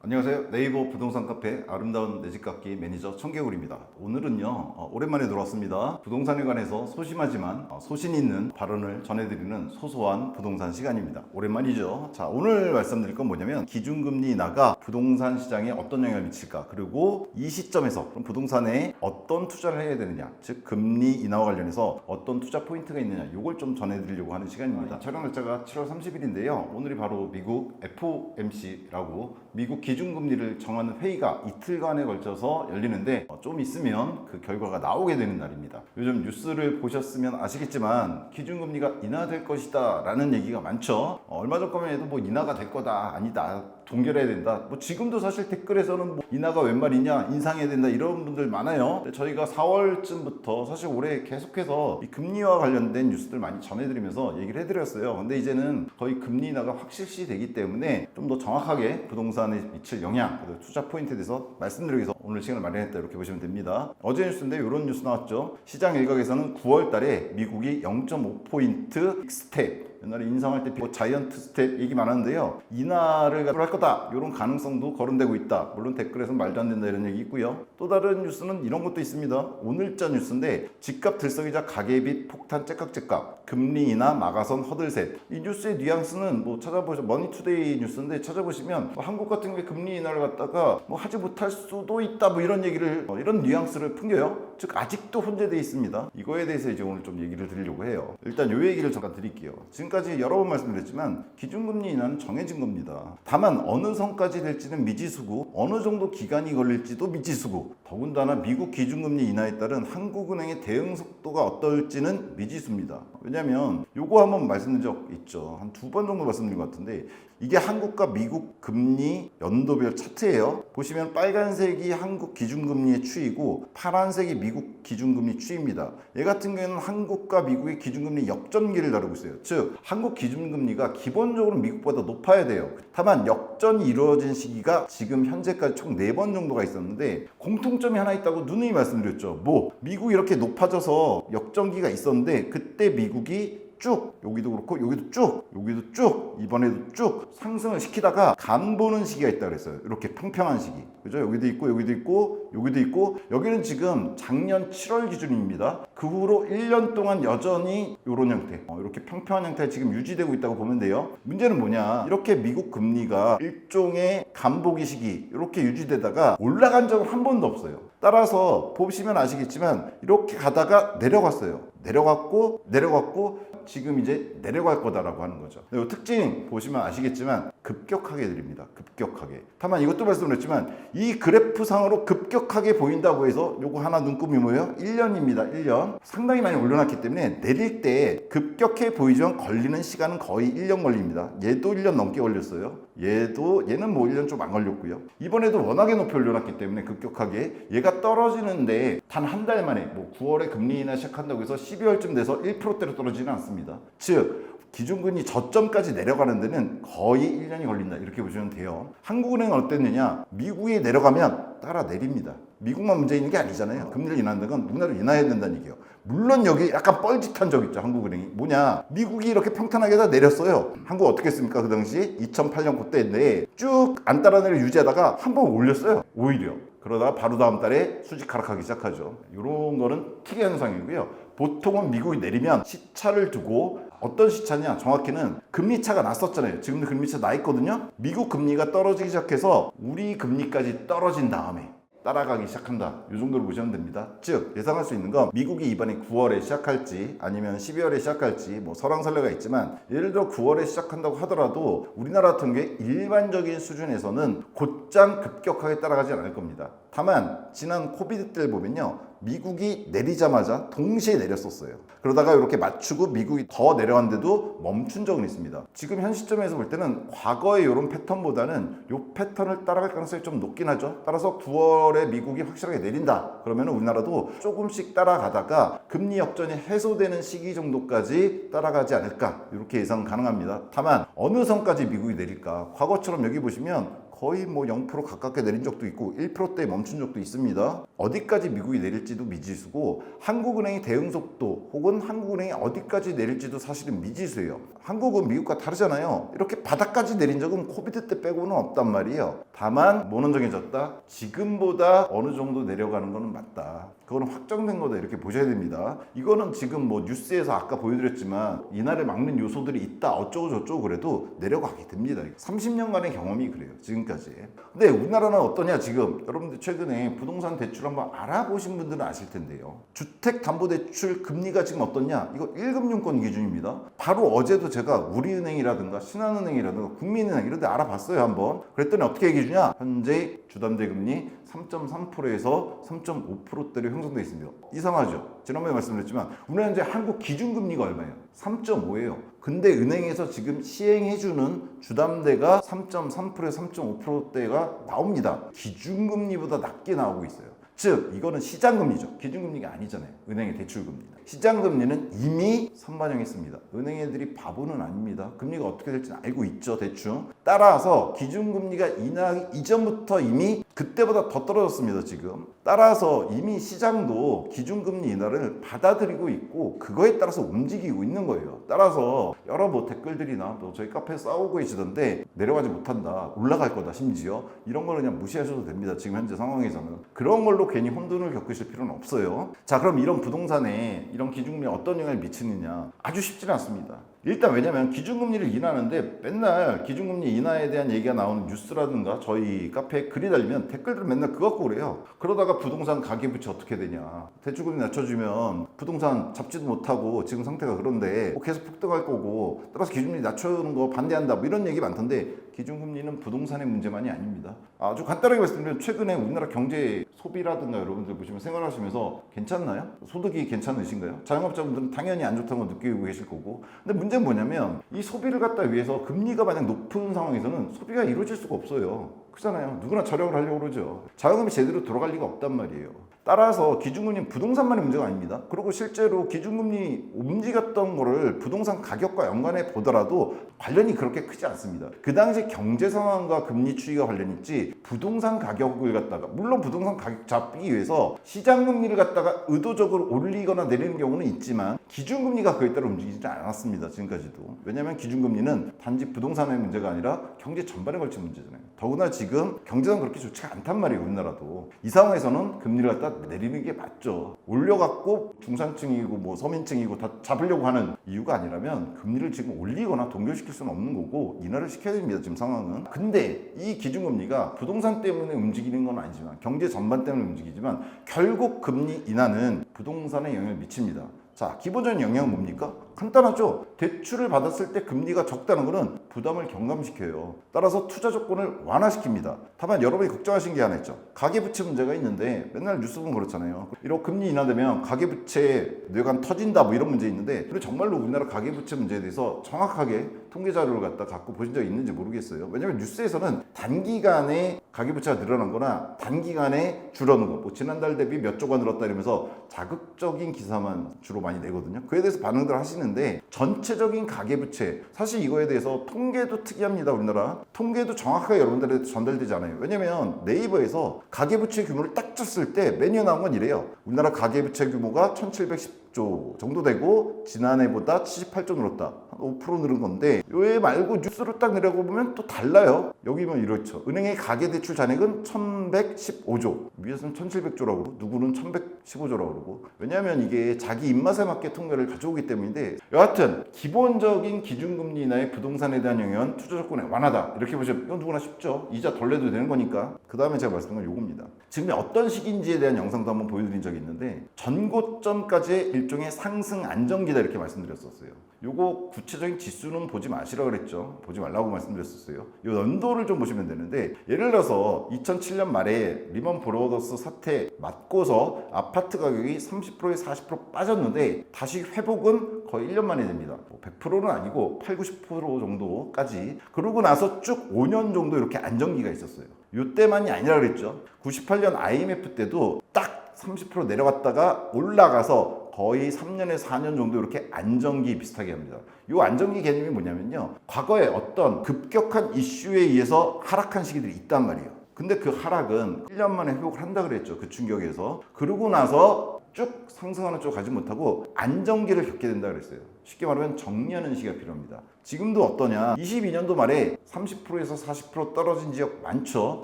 안녕하세요. 네이버 부동산 카페 아름다운 내 집 갖기 매니저 청개구리입니다. 오늘은요 오랜만에 들어왔습니다. 부동산에 관해서 소심하지만 소신 있는 발언을 전해드리는 소소한 부동산 시간입니다. 오랜만이죠. 자, 오늘 말씀드릴 건 뭐냐면 기준금리 인하가 부동산 시장에 어떤 영향을 미칠까, 그리고 이 시점에서 그럼 부동산에 어떤 투자를 해야 되느냐, 즉 금리 인하와 관련해서 어떤 투자 포인트가 있느냐, 이걸 좀 전해드리려고 하는 시간입니다. 촬영 날짜가 7월 30일인데요 오늘이 바로 미국 FOMC라고 미국 기준금리를 정하는 회의가 이틀간에 걸쳐서 열리는데 좀 있으면 그 결과가 나오게 되는 날입니다. 요즘 뉴스를 보셨으면 아시겠지만 기준금리가 인하될 것이다 라는 얘기가 많죠. 얼마 전까지만 해도 뭐 인하가 될 거다, 아니다, 동결해야 된다, 뭐 지금도 사실 댓글에서는 뭐 인하가 웬 말이냐, 인상해야 된다, 이런 분들 많아요. 저희가 4월쯤부터 사실 올해 계속해서 이 금리와 관련된 뉴스들 많이 전해드리면서 얘기를 해드렸어요. 근데 이제는 거의 금리 인하가 확실시 되기 때문에 좀 더 정확하게 부동산에 미칠 영향, 투자 포인트에 대해서 말씀드리기 위해서 오늘 시간을 마련했다, 이렇게 보시면 됩니다. 어제 뉴스인데 이런 뉴스 나왔죠. 시장 일각에서는 9월 달에 미국이 0.5포인트 스텝, 옛날에 인상할 때 자이언트 스텝 얘기 많았는데요, 인하를 할 거다, 이런 가능성도 거론되고 있다. 물론 댓글에서 말도 안 된다 이런 얘기 있고요. 또 다른 뉴스는 이런 것도 있습니다. 오늘자 뉴스인데 집값 들썩이자 가계비 폭탄 째깍째깍, 금리 인하 마가선 허들셋. 이 뉴스의 뉘앙스는 뭐 찾아보시면 머니투데이 뉴스인데 찾아보시면 뭐 한국 같은 게 금리 인하를 갖다가 뭐 하지 못할 수도 있다, 뭐 이런 얘기를 이런 뉘앙스를 풍겨요. 즉 아직도 혼재되어 있습니다. 이거에 대해서 이제 오늘 좀 얘기를 드리려고 해요. 일단 요 얘기를 잠깐 드릴게요. 지금까지 여러 번 말씀드렸지만 기준금리 인하는 정해진 겁니다. 다만 어느 선까지 될지는 미지수고 어느 정도 기간이 걸릴지도 미지수고, 더군다나 미국 기준금리 인하에 따른 한국은행의 대응 속도가 어떨지는 미지수입니다. 왜냐면 요거 한번 말씀드린 적 있죠. 한 2번 정도 말씀드린 것 같은데, 이게 한국과 미국 금리 연도별 차트예요. 보시면 빨간색이 한국 기준금리의 추이고 파란색이 미국 기준금리 추이입니다. 얘 같은 경우에는 한국과 미국의 기준금리 역전기를 다루고 있어요. 즉 한국 기준금리가 기본적으로 미국보다 높아야 돼요. 다만 역전이 이루어진 시기가 지금 현재까지 총 4번 정도가 있었는데 공통점이 하나 있다고 누누이 말씀드렸죠. 뭐 미국이 이렇게 높아져서 역전기가 있었는데 그때 미국이 쭉, 여기도 그렇고 여기도 쭉, 여기도 쭉, 이번에도 쭉 상승을 시키다가 간 보는 시기가 있다 그랬어요. 이렇게 평평한 시기, 그죠? 여기도 있고 여기도 있고 여기도 있고, 여기는 지금 작년 7월 기준입니다. 그 후로 1년 동안 여전히 이런 형태, 이렇게 평평한 형태가 지금 유지되고 있다고 보면 돼요. 문제는 뭐냐, 이렇게 미국 금리가 일종의 간보기 시기 이렇게 유지되다가 올라간 적은 한 번도 없어요. 따라서 보시면 아시겠지만 이렇게 가다가 내려갔어요. 내려갔고 지금 이제 내려갈 거다라고 하는 거죠. 이 특징 보시면 아시겠지만 급격하게 내립니다. 급격하게. 다만 이것도 말씀드렸지만 이 그래프상으로 급격하게 보인다고 해서 요거 하나 눈금이 뭐예요? 1년입니다. 1년. 상당히 많이 올려놨기 때문에 내릴 때 급격해 보이지만 걸리는 시간은 거의 1년 걸립니다. 얘도 1년 넘게 걸렸어요. 얘는 뭐 1년 좀 안 걸렸고요. 이번에도 워낙에 높이 올려놨기 때문에 급격하게 얘가 떨어지는데 단 한 달 만에, 뭐 9월에 금리 인하 시작한다고 해서 12월쯤 돼서 1%대로 떨어지지는 않습니다. 즉 기준금리 저점까지 내려가는 데는 거의 1년이 걸린다, 이렇게 보시면 돼요. 한국은행은 어땠느냐, 미국이 내려가면 따라 내립니다. 미국만 문제 있는 게 아니잖아요. 금리를 인하한다는 건 우리나라도 인하해야 된다는 얘기예요. 물론 여기 약간 뻘짓한 적 있죠. 한국은행이 뭐냐, 미국이 이렇게 평탄하게 다 내렸어요. 한국 어떻게 했습니까? 그 당시 2008년 그때인데 쭉 안 따라내려 유지하다가 한 번 올렸어요, 오히려. 그러다가 바로 다음 달에 수직 하락하기 시작하죠. 이런 거는 특이 현상이고요. 보통은 미국이 내리면 시차를 두고, 어떤 시차냐, 정확히는 금리차가 났었잖아요. 지금도 금리차 나 있거든요. 미국 금리가 떨어지기 시작해서 우리 금리까지 떨어진 다음에 따라가기 시작한다, 이 정도로 보시면 됩니다. 즉 예상할 수 있는 건 미국이 이번에 9월에 시작할지 아니면 12월에 시작할지 뭐 설왕설래가 있지만, 예를 들어 9월에 시작한다고 하더라도 우리나라 같은 게 일반적인 수준에서는 곧장 급격하게 따라가지 않을 겁니다. 다만 지난 코비드 때를 보면요, 미국이 내리자마자 동시에 내렸었어요. 그러다가 이렇게 맞추고 미국이 더 내려갔는데도 멈춘 적은 있습니다. 지금 현 시점에서 볼 때는 과거의 이런 패턴보다는 이 패턴을 따라갈 가능성이 좀 높긴 하죠. 따라서 9월에 미국이 확실하게 내린다 그러면 우리나라도 조금씩 따라가다가 금리 역전이 해소되는 시기 정도까지 따라가지 않을까, 이렇게 예상 가능합니다. 다만 어느 선까지 미국이 내릴까, 과거처럼 여기 보시면 거의 뭐 0% 가깝게 내린 적도 있고 1%대에 멈춘 적도 있습니다. 어디까지 미국이 내릴지도 미지수고 한국은행의 대응 속도 혹은 한국은행이 어디까지 내릴지도 사실은 미지수예요. 한국은 미국과 다르잖아요. 이렇게 바닥까지 내린 적은 코비드 때 빼고는 없단 말이에요. 다만 뭐는 정해졌다. 지금보다 어느 정도 내려가는 거는 맞다. 그거는 확정된 거다 이렇게 보셔야 됩니다. 이거는 지금 뭐 뉴스에서 아까 보여드렸지만 이날을 막는 요소들이 있다 어쩌고 저쩌고 그래도 내려가게 됩니다. 30년간의 경험이 그래요 지금까지. 근데 우리나라는 어떠냐 지금 여러분들 최근에 부동산 대출 한번 알아보신 분들은 아실 텐데요. 주택담보대출 금리가 지금 어떻냐 이거 1금융권 기준입니다. 바로 어제도 제가 우리은행이라든가 신한은행이라든가 국민은행 이런 데 알아봤어요 한번. 그랬더니 어떻게 얘기해 주냐 현재 주담대 금리 3.3%에서 3.5%대로 형성되어 있습니다. 이상하죠? 지난번에 말씀드렸지만 우리는 현재 한국 기준금리가 얼마예요? 3.5예요. 근데 은행에서 지금 시행해주는 주담대가 3.3%에서 3.5%대가 나옵니다. 기준금리보다 낮게 나오고 있어요. 즉 이거는 시장금리죠. 기준금리가 아니잖아요. 은행의 대출금리는. 시장금리는 이미 선반영했습니다. 은행 애들이 바보는 아닙니다. 금리가 어떻게 될지는 알고 있죠. 대충. 따라서 기준금리가 인하하기 이전부터 이미 그때보다 더 떨어졌습니다. 지금. 따라서 이미 시장도 기준금리 인하를 받아들이고 있고 그거에 따라서 움직이고 있는 거예요. 따라서 여러 뭐 댓글들이나 또 저희 카페에 싸우고 계시던데 내려가지 못한다. 올라갈 거다 심지어. 이런 거는 그냥 무시하셔도 됩니다. 지금 현재 상황에서는. 그런 걸로 괜히 혼돈을 겪으실 필요는 없어요. 자 그럼 이런 부동산에 이런 기준금리에 어떤 영향을 미치느냐 아주 쉽지는 않습니다. 일단 왜냐면 기준금리를 인하하는데 맨날 기준금리 인하에 대한 얘기가 나오는 뉴스라든가 저희 카페에 글이 달리면 댓글들 맨날 그거 갖고 그래요. 그러다가 부동산 가계부채 어떻게 되냐. 대출금리 낮춰주면 부동산 잡지도 못하고 지금 상태가 그런데 계속 폭등할 거고 따라서 기준금리 낮추는 거 반대한다 뭐 이런 얘기 많던데 기준금리는 부동산의 문제만이 아닙니다. 아주 간단하게 말씀드리면 최근에 우리나라 경제 소비라든가 여러분들 보시면 생활하시면서 괜찮나요? 소득이 괜찮으신가요? 자영업자분들은 당연히 안 좋다는 거 느끼고 계실 거고 근데 문제는 뭐냐면 이 소비를 갖다 위해서 금리가 만약 높은 상황에서는 소비가 이루어질 수가 없어요. 그렇잖아요. 누구나 절약을 하려고 그러죠. 자금이 제대로 돌아갈 리가 없단 말이에요. 따라서 기준금리는 부동산만의 문제가 아닙니다. 그리고 실제로 기준금리 움직였던 거를 부동산 가격과 연관해 보더라도 관련이 그렇게 크지 않습니다. 그 당시 경제 상황과 금리 추이가 관련이 있지 부동산 가격을 갖다가 물론 부동산 가격 잡기 위해서 시장 금리를 갖다가 의도적으로 올리거나 내리는 경우는 있지만 기준금리가 그에 따라 움직이지 않았습니다. 지금까지도. 왜냐하면 기준금리는 단지 부동산의 문제가 아니라 경제 전반에 걸친 문제잖아요. 더구나 지금 경제는 그렇게 좋지가 않단 말이에요. 우리나라도. 이 상황에서는 금리를 갖다 내리는 게 맞죠. 올려갖고 중산층이고 뭐 서민층이고 다 잡으려고 하는 이유가 아니라면 금리를 지금 올리거나 동결시킬 수는 없는 거고 인하를 시켜야 됩니다. 지금 상황은. 근데 이 기준금리가 부동산 때문에 움직이는 건 아니지만 경제 전반 때문에 움직이지만 결국 금리 인하는 부동산에 영향을 미칩니다. 자, 기본적인 영향은 뭡니까? 간단하죠. 대출을 받았을 때 금리가 적다는 것은 부담을 경감시켜요. 따라서 투자 조건을 완화시킵니다. 다만 여러분이 걱정하신 게 하나 있죠. 가계부채 문제가 있는데 맨날 뉴스 보면 그렇잖아요. 이런 금리 인하되면 가계부채 뇌관 터진다 뭐 이런 문제 있는데 근데 정말로 우리나라 가계부채 문제에 대해서 정확하게 통계 자료를 갖고 보신 적 있는지 모르겠어요. 왜냐하면 뉴스에서는 단기간에 가계부채가 늘어난 거나 단기간에 줄어든 거, 뭐 지난달 대비 몇 조가 늘었다 이러면서 자극적인 기사만 주로 많이 내거든요. 그에 대해서 반응들 하시는데 전체적인 가계부채 사실 이거에 대해서 통계도 특이합니다. 우리나라 통계도 정확하게 여러분들한테 전달되지 않아요. 왜냐면 네이버에서 가계부채 규모를 딱 쳤을 때 메뉴에 나온 건 이래요. 우리나라 가계부채 규모가 1710조 정도 되고 지난해보다 78조 늘었다. 5% 늘은 건데 왜 말고 뉴스로 딱 내려보면 또 달라요. 여기 뭐 이렇죠. 은행의 가계대출 잔액은 1115조 위에서는 1700조라고 그러고 누구는 1115조라고 그러고 왜냐하면 이게 자기 입맛에 맞게 통계를 가져오기 때문인데 여하튼 기본적인 기준금리 인하의 부동산에 대한 영향은 투자 조건의 완화다 이렇게 보시면 이건 누구나 쉽죠. 이자 덜 내도 되는 거니까. 그 다음에 제가 말씀드린 건 요겁니다. 지금 어떤 시기인지에 대한 영상도 한번 보여드린 적이 있는데 전고점까지의 일종의 상승 안정기다 이렇게 말씀드렸었어요. 요거 구체적인 지수는 보지 마시라 그랬죠. 보지 말라고 말씀드렸었어요. 요 연도를 좀 보시면 되는데 예를 들어서 2007년 말에 리먼 브로더스 사태 맞고서 아파트 가격이 30%에서 40% 빠졌는데 다시 회복은 거의 1년 만에 됩니다. 100%는 아니고 80, 90% 정도까지. 그러고 나서 쭉 5년 정도 이렇게 안정기가 있었어요. 요때만이 아니라 그랬죠. 98년 IMF 때도 딱 30% 내려갔다가 올라가서 거의 3년에서 4년 정도 이렇게 안정기 비슷하게 합니다. 이 안정기 개념이 뭐냐면요, 과거에 어떤 급격한 이슈에 의해서 하락한 시기들이 있단 말이에요. 근데 그 하락은 1년 만에 회복을 한다 그랬죠. 그 충격에서. 그러고 나서 쭉 상승하는 쪽 가지 못하고 안정기를 겪게 된다 그랬어요. 쉽게 말하면 정리하는 시기가 필요합니다. 지금도 어떠냐, 22년도 말에 30%에서 40% 떨어진 지역 많죠.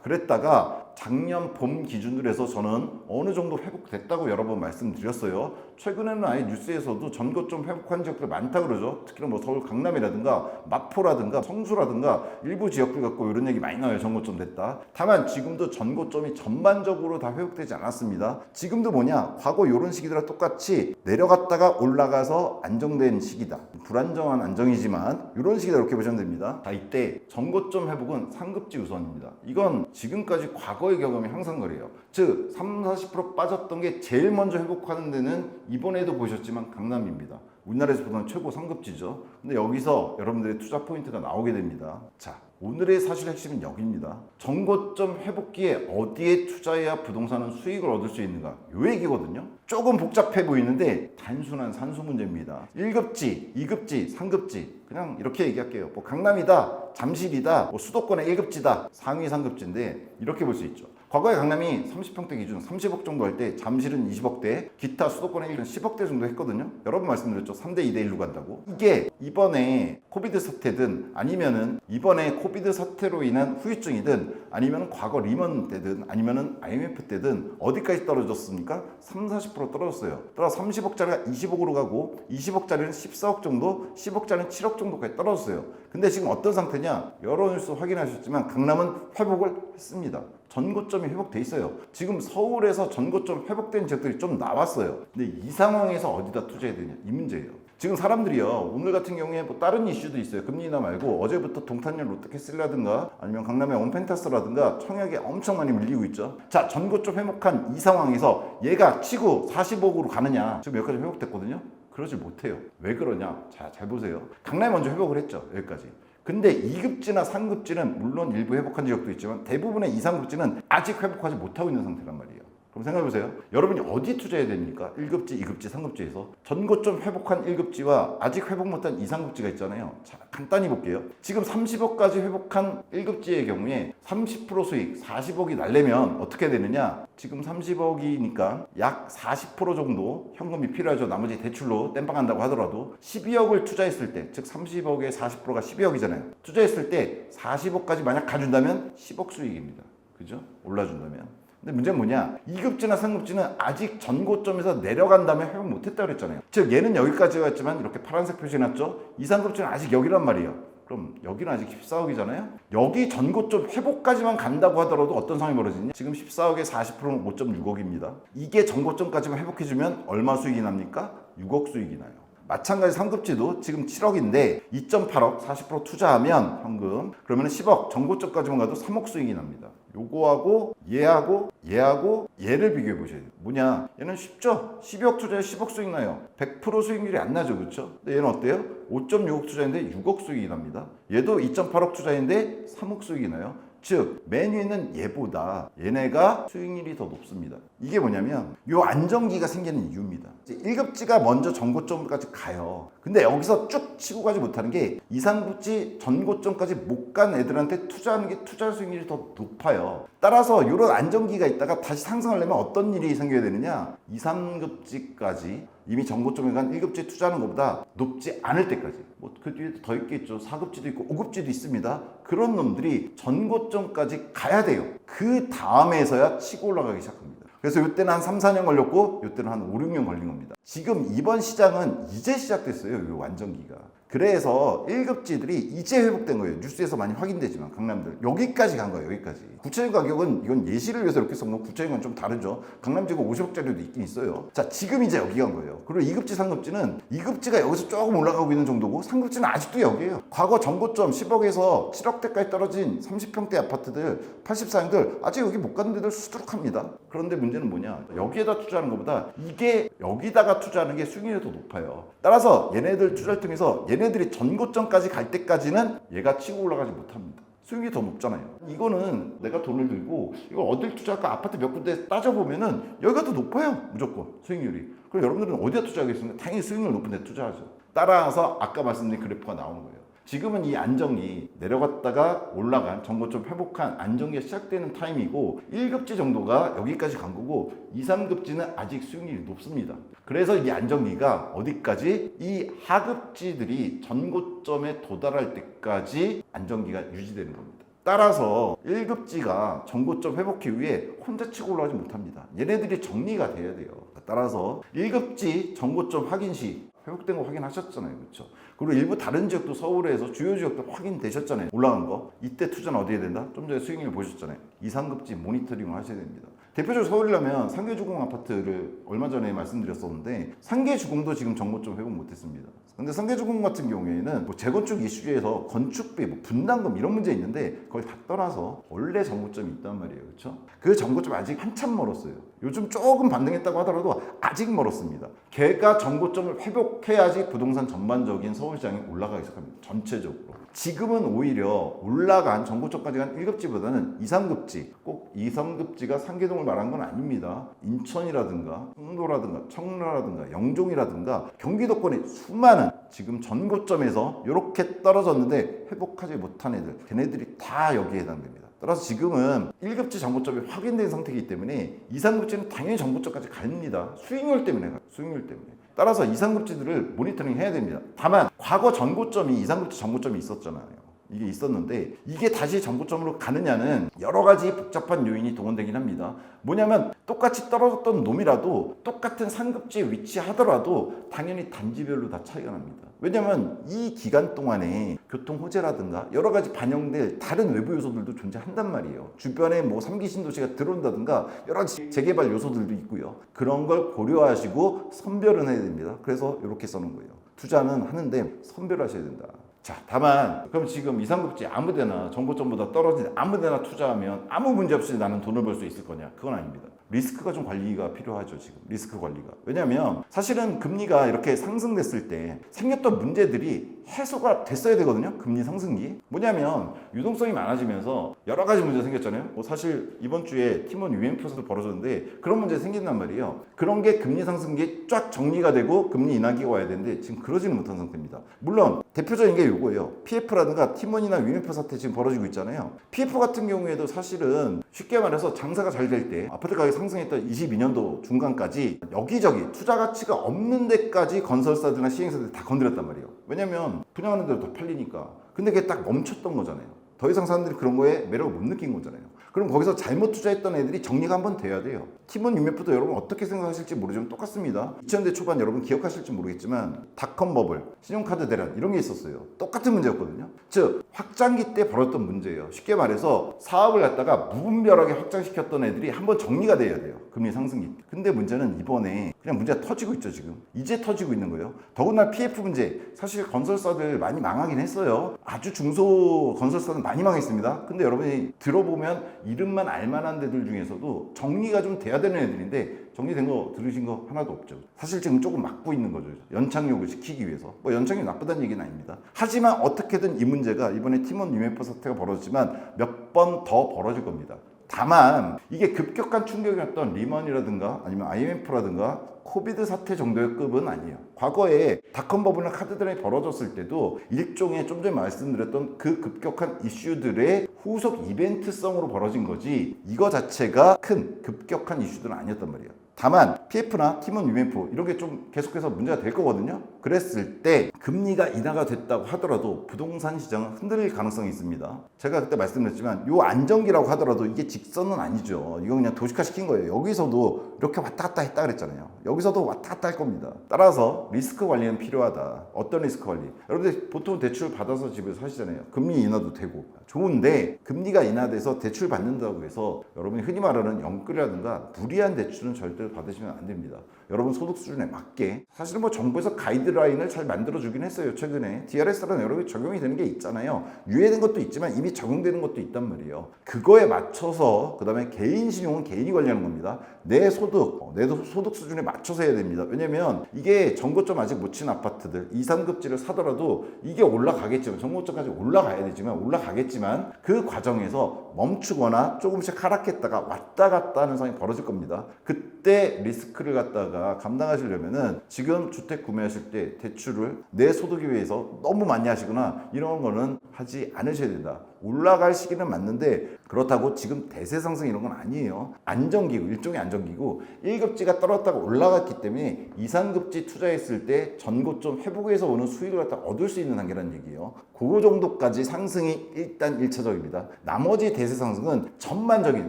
그랬다가 작년 봄 기준으로 해서 저는 어느 정도 회복됐다고 여러 번 말씀드렸어요. 최근에는 아예 뉴스에서도 전고점 회복한 지역들 많다 그러죠. 특히나 뭐 서울 강남이라든가 마포라든가 성수라든가 일부 지역들 갖고 이런 얘기 많이 나와요. 전고점 됐다. 다만 지금도 전고점이 전반적으로 다 회복되지 않았습니다. 지금도 뭐냐, 과거 이런 시기들과 똑같이 내려갔다가 올라가서 안정된 시기다. 불안정한 안정이지만 이런 시기다, 이렇게 보시면 됩니다. 자, 이때 전고점 회복은 상급지 우선입니다. 이건 지금까지 과거의 경험이 항상 그래요. 즉 30, 40% 빠졌던 게 제일 먼저 회복하는 데는 이번에도 보셨지만 강남입니다. 우리나라에서 보면 최고 상급지죠. 근데 여기서 여러분들의 투자 포인트가 나오게 됩니다. 자, 오늘의 사실 핵심은 여기입니다. 전고점 회복기에 어디에 투자해야 부동산은 수익을 얻을 수 있는가, 요 얘기거든요. 조금 복잡해 보이는데 단순한 산수 문제입니다. 1급지, 2급지, 3급지, 그냥 이렇게 얘기할게요. 뭐 강남이다, 잠실이다, 뭐 수도권의 1급지다, 상위 3급지인데 이렇게 볼 수 있죠. 과거에 강남이 30평대 기준 30억 정도 할 때 잠실은 20억대, 기타 수도권의 1은 10억대 정도 했거든요. 여러 번 말씀드렸죠. 3대 2대 1로 간다고. 이게 이번에 코비드 사태든 아니면은 이번에 코비드 사태로 인한 후유증이든 아니면은 과거 리먼 때든 아니면은 IMF 때든 어디까지 떨어졌습니까? 30, 40% 떨어졌어요. 따라서 30억짜리가 20억으로 가고 20억짜리는 14억 정도, 10억짜리는 7억 정도까지 떨어졌어요. 근데 지금 어떤 상태냐? 여러 뉴스 확인하셨지만 강남은 회복을 했습니다. 전고점이 회복돼 있어요. 지금 서울에서 전고점 회복된 지역들이 좀 나왔어요. 근데 이 상황에서 어디다 투자해야 되냐, 이 문제예요. 지금 사람들이요, 오늘 같은 경우에 뭐 다른 이슈도 있어요. 금리 인하 말고 어제부터 동탄역 롯데캐슬이라든가 아니면 강남의 온펜타스라든가 청약에 엄청 많이 밀리고 있죠. 자, 전고점 회복한 이 상황에서 얘가 치고 40억으로 가느냐, 지금 여기까지 회복됐거든요. 그러지 못해요. 왜 그러냐? 자, 잘 보세요. 강남이 먼저 회복을 했죠. 여기까지. 근데 2급지나 3급지는 물론 일부 회복한 지역도 있지만 대부분의 2, 3급지는 아직 회복하지 못하고 있는 상태란 말이에요. 그럼 생각해보세요. 여러분이 어디 투자해야 됩니까? 1급지, 2급지, 3급지에서. 전고점 회복한 1급지와 아직 회복 못한 2, 3급지가 있잖아요. 자, 간단히 볼게요. 지금 30억까지 회복한 1급지의 경우에 30% 수익, 40억이 날려면 어떻게 되느냐? 지금 30억이니까 약 40% 정도 현금이 필요하죠. 나머지 대출로 땜빵한다고 하더라도 12억을 투자했을 때, 즉 30억의 40%가 12억이잖아요. 투자했을 때 40억까지 만약 가준다면 10억 수익입니다. 그죠? 올라준다면. 근데 문제는 뭐냐? 2급지나 3급지는 아직 전고점에서 내려간 다음에 회복 못했다고 그랬잖아요. 즉 얘는 여기까지 왔지만 이렇게 파란색 표시해놨죠? 2, 3급지는 아직 여기란 말이에요. 그럼 여기는 아직 14억이잖아요? 여기 전고점 회복까지만 간다고 하더라도 어떤 상황이 벌어지냐? 지금 14억의 40%는 5.6억입니다. 이게 전고점까지만 회복해주면 얼마 수익이 납니까? 6억 수익이 나요. 마찬가지 3급지도 지금 7억인데 2.8억 40% 투자하면 현금, 그러면 10억 전고점까지만 가도 3억 수익이 납니다. 요거하고 얘하고 얘를 비교해 보셔야 돼요. 뭐냐? 얘는 쉽죠? 12억 투자에 10억 수익 나요. 100% 수익률이 안 나죠, 그렇죠? 근데 얘는 어때요? 5.6억 투자인데 6억 수익이 납니다. 얘도 2.8억 투자인데 3억 수익이 나요. 즉 맨 위에 있는 얘보다 얘네가 수익률이 더 높습니다. 이게 뭐냐면 요 안정기가 생기는 이유입니다. 1급지가 먼저 전고점까지 가요. 근데 여기서 쭉 치고 가지 못하는 게 2, 3급지 전고점까지 못 간 애들한테 투자하는 게 투자 수익률이 더 높아요. 따라서 이런 안정기가 있다가 다시 상승하려면 어떤 일이 생겨야 되느냐? 2, 3급지까지 이미 전고점에 간 1급지에 투자하는 것보다 높지 않을 때까지, 뭐 그 뒤에 더 있겠죠. 4급지도 있고 5급지도 있습니다. 그런 놈들이 전고점까지 가야 돼요. 그 다음에서야 치고 올라가기 시작합니다. 그래서 이때는 한 3, 4년 걸렸고 이때는 한 5, 6년 걸린 겁니다. 지금 이번 시장은 이제 시작됐어요. 이 완전기가. 그래서 1급지들이 이제 회복된 거예요. 뉴스에서 많이 확인되지만 강남들 여기까지 간 거예요. 여기까지. 구체적 가격은 이건 예시를 위해서 이렇게 써놓고 구체적인 건 좀 다르죠. 강남지구 50억짜리도 있긴 있어요. 자, 지금 이제 여기 간 거예요. 그리고 2급지, 3급지는 2급지가 여기서 조금 올라가고 있는 정도고 3급지는 아직도 여기에요. 과거 전고점 10억에서 7억대까지 떨어진 30평대 아파트들, 84형들 아직 여기 못 가는 데들 수두룩합니다. 그런데 문제는 뭐냐? 여기에다 투자하는 것보다 이게 여기다가 투자하는 게 수익률이 더 높아요. 따라서 얘네들 투자를 통해서 얘네들이 전고점까지 갈 때까지는 얘가 치고 올라가지 못합니다. 수익률이 더 높잖아요. 이거는 내가 돈을 들고 이걸 어딜 투자할까 아파트 몇 군데 따져보면은 여기가 더 높아요. 무조건 수익률이. 그럼 여러분들은 어디다 투자하겠습니까? 당연히 수익률 높은 데 투자하죠. 따라서 아까 말씀드린 그래프가 나오는 거예요. 지금은 이 안정이 내려갔다가 올라간 정고점 회복한 안정기가 시작되는 타임이고 1급지 정도가 여기까지 간 거고 2, 3급지는 아직 수익률이 높습니다. 그래서 이 안정기가 어디까지 이 하급지들이 전고점에 도달할 때까지 안정기가 유지되는 겁니다. 따라서 1급지가 전고점 회복 이후에 혼자 치고 올라가지 못합니다. 얘네들이 정리가 돼야 돼요. 따라서 1급지 전고점 확인 시 회복된 거 확인하셨잖아요. 그렇죠? 그리고 일부 다른 지역도 서울에서 주요 지역도 확인되셨잖아요. 올라간 거. 이때 투자는 어디에 된다? 좀 전에 수익률 보셨잖아요. 2, 3급지 모니터링을 하셔야 됩니다. 대표적으로 서울이라면 상계주공 아파트를 얼마 전에 말씀드렸었는데 상계주공도 지금 전고점 회복 못했습니다. 근데 상계주공 같은 경우에는 뭐 재건축 이슈에서 건축비, 뭐 분담금 이런 문제 있는데 그걸 다 떠나서 원래 전고점이 있단 말이에요. 그렇죠? 그 전고점 아직 한참 멀었어요. 요즘 조금 반등했다고 하더라도 아직 멀었습니다. 걔가 전고점을 회복해야지 부동산 전반적인 서울시장이 올라가기 시작합니다. 전체적으로. 지금은 오히려 올라간 전고점까지 간 1급지보다는 2, 3급지, 꼭 2, 3급지가 상계동을 말한 건 아닙니다. 인천이라든가 홍도라든가 청라라든가 영종이라든가 경기도권의 수많은 지금 전고점에서 이렇게 떨어졌는데 회복하지 못한 애들, 걔네들이 다 여기에 해당됩니다. 따라서 지금은 1급지 전고점이 확인된 상태이기 때문에 2, 3급지는 당연히 전고점까지 갑니다. 수익률 때문에 가요. 수익률 때문에. 따라서 2, 3급지들을 모니터링 해야 됩니다. 다만 과거 전고점이 2, 3급지 전고점이 있었잖아요. 이게 있었는데 이게 다시 전고점으로 가느냐는 여러 가지 복잡한 요인이 동원되긴 합니다. 뭐냐면 똑같이 떨어졌던 놈이라도 똑같은 상급지에 위치하더라도 당연히 단지별로 다 차이가 납니다. 왜냐면 이 기간 동안에 교통 호재라든가 여러 가지 반영될 다른 외부 요소들도 존재한단 말이에요. 주변에 뭐 3기 신도시가 들어온다든가 여러 가지 재개발 요소들도 있고요. 그런 걸 고려하시고 선별은 해야 됩니다. 그래서 이렇게 써놓은 거예요. 투자는 하는데 선별하셔야 된다. 자, 다만 그럼 지금 2, 3급지 아무데나 전고점보다 떨어진 아무데나 투자하면 아무 문제 없이 나는 돈을 벌 수 있을 거냐? 그건 아닙니다. 리스크가 좀 관리가 필요하죠. 지금 리스크 관리가. 왜냐하면 사실은 금리가 이렇게 상승됐을 때 생겼던 문제들이 해소가 됐어야 되거든요. 금리 상승기. 뭐냐면 유동성이 많아지면서 여러 가지 문제가 생겼잖아요. 뭐 사실 이번 주에 팀원 UMP에서도 벌어졌는데 그런 문제가 생긴단 말이에요. 그런 게 금리 상승기에 쫙 정리가 되고 금리 인하기가 와야 되는데 지금 그러지는 못한 상태입니다. 물론 대표적인 게 요거예요. PF라든가 팀원이나 UMP 사태 지금 벌어지고 있잖아요. PF 같은 경우에도 사실은 쉽게 말해서 장사가 잘 될 때 아파트 가격이 상승했던 22년도 중간까지 여기저기 투자 가치가 없는 데까지 건설사들이나 시행사들이 다 건드렸단 말이에요. 왜냐면 분양하는 대로 더 팔리니까. 근데 그게 딱 멈췄던 거잖아요. 더 이상 사람들이 그런 거에 매력을 못 느낀 거잖아요. 그럼 거기서 잘못 투자했던 애들이 정리가 한번 돼야 돼요. 팀원 UMF도 여러분 어떻게 생각하실지 모르지만 똑같습니다. 2000년대 초반 여러분 기억하실지 모르겠지만 닷컴 버블, 신용카드 대란 이런 게 있었어요. 똑같은 문제였거든요. 즉 확장기 때 벌었던 문제예요. 쉽게 말해서 사업을 갖다가 무분별하게 확장시켰던 애들이 한번 정리가 돼야 돼요. 금리 상승기 때. 근데 문제는 이번에 그냥 문제가 터지고 있죠. 지금 이제 터지고 있는 거예요. 더군다나 PF 문제, 사실 건설사들 많이 망하긴 했어요. 아주 중소 건설사는 많이 망했습니다. 근데 여러분이 들어보면 이름만 알만한 데들 중에서도 정리가 좀 돼야 되는 애들인데 정리된 거 들으신 거 하나도 없죠. 사실 지금 조금 막고 있는 거죠. 연착륙을 시키기 위해서. 뭐 연착륙이 나쁘다는 얘기는 아닙니다. 하지만 어떻게든 이 문제가 이번에 팀원 UMF 사태가 벌어졌지만 몇 번 더 벌어질 겁니다. 다만 이게 급격한 충격이었던 리먼이라든가 아니면 IMF라든가 코비드 사태 정도의 급은 아니에요. 과거에 닷컴 버블이나 카드 대란이 벌어졌을 때도 일종의 좀 전에 말씀드렸던 그 급격한 이슈들의 후속 이벤트성으로 벌어진 거지 이거 자체가 큰 급격한 이슈들은 아니었단 말이에요. 다만 PF나 팀원 UMF 이런 게 좀 계속해서 문제가 될 거거든요. 그랬을 때 금리가 인하가 됐다고 하더라도 부동산 시장은 흔들릴 가능성이 있습니다. 제가 그때 말씀드렸지만 요 안정기라고 하더라도 이게 직선은 아니죠. 이거 그냥 도시화 시킨 거예요. 여기서도 이렇게 왔다 갔다 했다 그랬잖아요. 여기서도 왔다 갔다 할 겁니다. 따라서 리스크 관리는 필요하다. 어떤 리스크 관리? 여러분들 보통 대출 받아서 집에서 사시잖아요. 금리 인하도 되고 좋은데 금리가 인하돼서 대출 받는다고 해서 여러분이 흔히 말하는 영끌이라든가 무리한 대출은 절대로 대출을 받으시면 안 됩니다. 여러분 소득 수준에 맞게 사실은 뭐 정부에서 가이드라인을 잘 만들어주긴 했어요. 최근에 DRS라는 여러 개 적용이 되는 게 있잖아요. 유예된 것도 있지만 이미 적용되는 것도 있단 말이에요. 그거에 맞춰서 그 다음에 개인 신용은 개인이 관리하는 겁니다. 내 소득, 내 소득 수준에 맞춰서 해야 됩니다. 왜냐면 이게 정고점 아직 못 친 아파트들 2, 3급지를 사더라도 이게 올라가겠지만 정고점까지 올라가야 되지만 올라가겠지만 그 과정에서 멈추거나 조금씩 하락했다가 왔다 갔다 하는 상황이 벌어질 겁니다. 그때 리스크를 갖다가 감당하시려면은 지금 주택 구매하실 때 대출을 내 소득에 비해서 너무 많이 하시거나 이런 거는 하지 않으셔야 된다. 올라갈 시기는 맞는데 그렇다고 지금 대세 상승 이런 건 아니에요. 안정기구, 일종의 안정기구. 1급지가 떨어졌다가 올라갔기 때문에 2, 3급지 투자했을 때 전고점 회복에서 오는 수익을 갖다 얻을 수 있는 단계라는 얘기예요. 그 정도까지 상승이 일단 1차적입니다. 나머지 대세 상승은 전반적인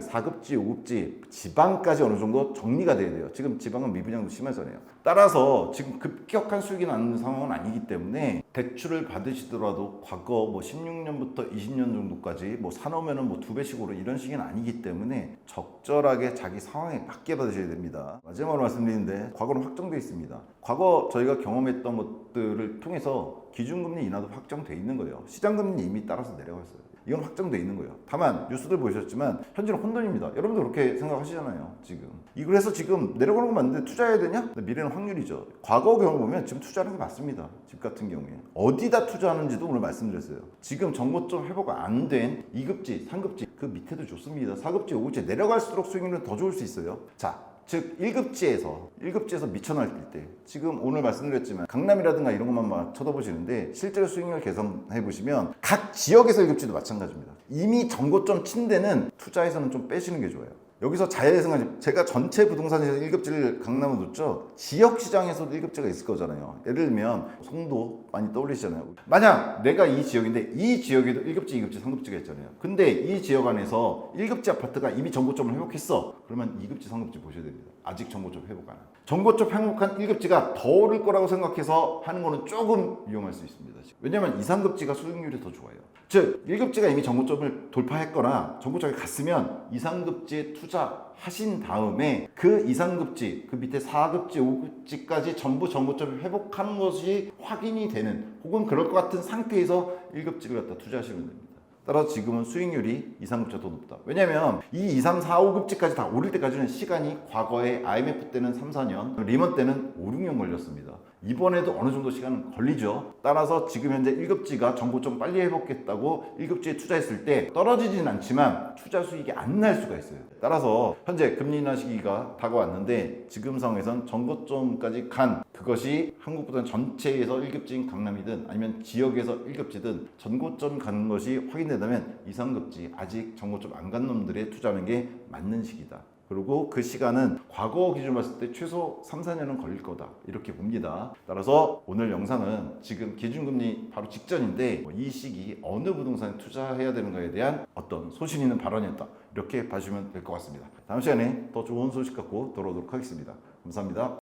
4급지, 5급지, 지방까지 어느 정도 정리가 돼야 돼요. 지금 지방은 미분양도 심하잖아요. 따라서 지금 급격한 수익이 나는 상황은 아니기 때문에 대출을 받으시더라도 과거 뭐 16년부터 20년 정도까지 뭐 사놓으면은 뭐 2배씩으로 이런 식은 아니기 때문에 적절하게 자기 상황에 맞게 받으셔야 됩니다. 마지막으로 말씀드리는데 과거는 확정되어 있습니다. 과거 저희가 경험했던 것들을 통해서 기준금리 인하도 확정되어 있는 거예요. 시장금리 이미 따라서 내려갔어요. 이건 확정되어 있는 거예요. 다만 뉴스들 보셨지만 현재는 혼돈입니다. 여러분도 그렇게 생각하시잖아요. 지금 그래서 지금 내려가는 거 맞는데 투자해야 되냐? 미래는 확률이죠. 과거 경우 보면 지금 투자하는 게 맞습니다. 집 같은 경우에 어디다 투자하는지도 오늘 말씀드렸어요. 지금 정고점 회복 안 된 2급지, 3급지 그 밑에도 좋습니다. 4급지, 5급지 내려갈수록 수익률은 더 좋을 수 있어요. 자, 즉 1급지에서 미쳐날 때 지금 오늘 말씀드렸지만 강남이라든가 이런 것만 막 쳐다보시는데 실제로 수익률 계산해 보시면 각 지역에서 1급지도 마찬가지입니다. 이미 정고점 친 데는 투자에서는 좀 빼시는 게 좋아요. 여기서 자연생활 제가 전체 부동산에서 1급지를 강남을 뒀죠. 지역시장에서도 1급지가 있을 거잖아요. 예를 들면 송도 많이 떠올리시잖아요. 만약 내가 이 지역인데 이 지역에도 1급지, 2급지, 3급지가 있잖아요. 근데 이 지역 안에서 1급지 아파트가 이미 정고점을 회복했어. 그러면 2급지, 3급지 보셔야 됩니다. 아직 정고점 회복 안 해요. 정고점 회복한 1급지가 더 오를 거라고 생각해서 하는 거는 조금 위험할 수 있습니다. 왜냐하면 2, 3급지가 수익률이 더 좋아요. 즉 1급지가 이미 정고점을 돌파했거나 정고점에 갔으면 2, 3급지에 투자하신 다음에 그 2, 3급지, 그 밑에 4급지, 5급지까지 전부 정고점을 회복하는 것이 확인이 되는 혹은 그럴 것 같은 상태에서 1급지를 갖다 투자하시면 됩니다. 따라서 지금은 수익률이 2, 3급지가 더 높다. 왜냐면 이 2, 3, 4, 5급지까지 다 오를 때까지는 시간이 과거에 IMF 때는 3, 4년, 리먼 때는 5, 6년 걸렸습니다. 이번에도 어느 정도 시간은 걸리죠. 따라서 지금 현재 1급지가 정고점 빨리 회복했다고 1급지에 투자했을 때 떨어지진 않지만 투자 수익이 안 날 수가 있어요. 따라서 현재 금리 인하 시기가 다가왔는데 지금 상황에선 정고점까지 간 그것이 한국부동산 전체에서 1급지인 강남이든 아니면 지역에서 1급지든 전고점 가는 것이 확인된다면 2, 3급지 아직 정고점 안 간 놈들에 투자하는 게 맞는 시기다. 그리고 그 시간은 과거 기준으로 봤을 때 최소 3, 4년은 걸릴 거다 이렇게 봅니다. 따라서 오늘 영상은 지금 기준금리 바로 직전인데 이 시기 어느 부동산에 투자해야 되는가에 대한 어떤 소신 있는 발언이었다 이렇게 봐주시면 될 것 같습니다. 다음 시간에 더 좋은 소식 갖고 돌아오도록 하겠습니다. 감사합니다.